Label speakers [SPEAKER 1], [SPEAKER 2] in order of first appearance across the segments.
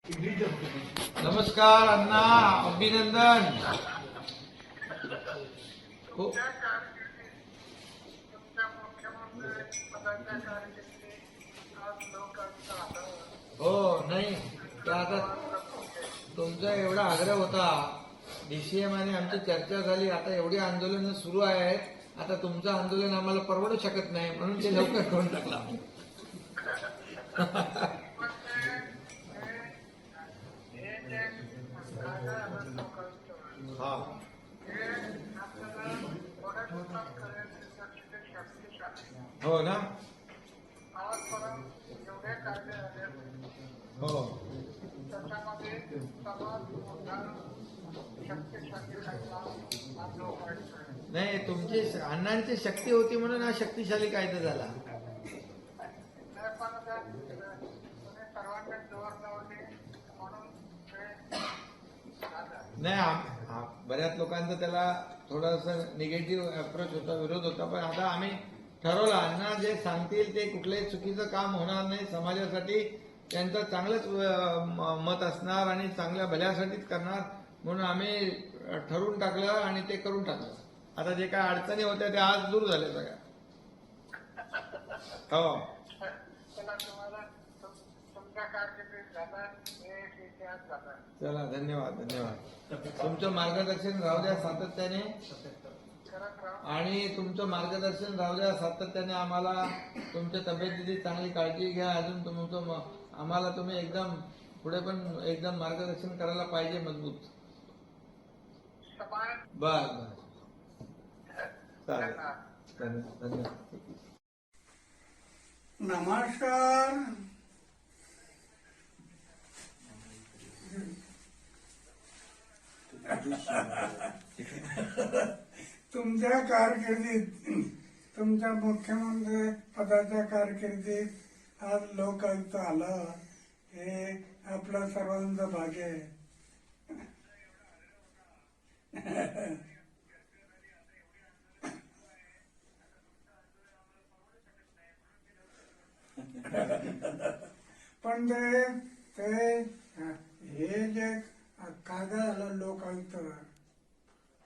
[SPEAKER 1] नमस्कार अण्णा, अभिनंदन. हो हो नाही तर आता तुमचा एवढा आग्रह होता. डीसीएम आणि आमची चर्चा झाली. आता एवढी आंदोलनं सुरू आहेत. आता तुमचं आंदोलन आम्हाला परवडू शकत नाही म्हणून ते लवकर करून टाकला. हा हो ना. हो नाही, तुमची अण्णांची शक्ती होती म्हणून हा शक्तिशाली कायदा झाला. नाही, बऱ्याच लोकांचा त्याला थोडासा निगेटिव्ह अप्रोच होता, विरोध होता. पण आता आम्ही ठरवलं, अण्णा जे सांगतील ते कुठलंही चुकीचं काम होणार नाही. समाजासाठी त्यांचं चांगलंच मत असणार आणि चांगल्या भल्यासाठीच करणार म्हणून आम्ही ठरवून टाकलं आणि ते करून टाकलं. आता जे काय अडचणी होत्या त्या आज दूर झाल्या सगळ्या. हो चला, धन्यवाद धन्यवाद. तुमचं मार्गदर्शन राहू द्या सातत्याने, आणि तुमचं मार्गदर्शन राहू द्या सातत्याने. आम्हाला तुमच्या तब्येतीची चांगली काळजी घ्या. अजून तुमचं आम्हाला तुम्ही एकदम पुढे पण एकदम मार्गदर्शन करायला पाहिजे मजबूत. बर बर चालेल. धन्यवाद.
[SPEAKER 2] नमस्कार. तुमच्या कारकिर्दीत, तुमच्या मुख्यमंत्री पदाच्या कारकिर्दीत आज लोकायुक्त आलं, हे आपलं सर्वांचं भाग्य आहे. पण ते हे जे कायदा झाला लोकायुक्त,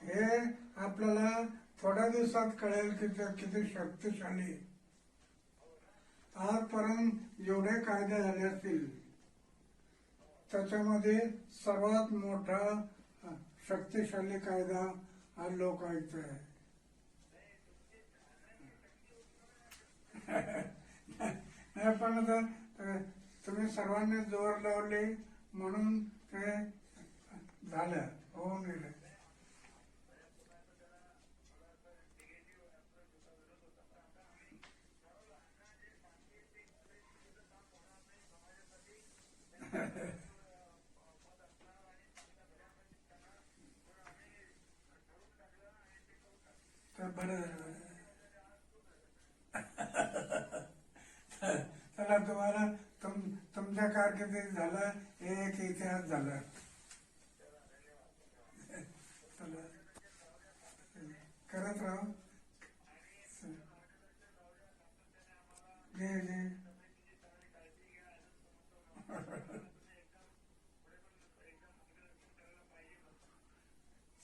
[SPEAKER 2] हे आपल्याला थोड्या दिवसात कळेल की ते किती शक्तिशाली. आजपर्यंत जेवढे कायदे झाले असतील त्याच्यामध्ये सर्वात मोठा शक्तिशाली कायदा हा लोकायुक्त आहे. नाही, पण आता तुम्ही सर्वांनी जोर लावले म्हणून ते झालं, होऊन गेलं. तर बरं झालं. चला, तुम्हाला तुमच्या कारकिर्दीत झालं, हे एक इतिहास झाला. चला, करत राहू. जे जे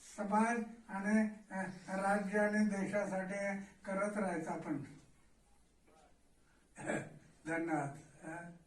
[SPEAKER 2] समाज आणि राज्य आणि देशासाठी करत राहायचं आपण. धन्यवाद.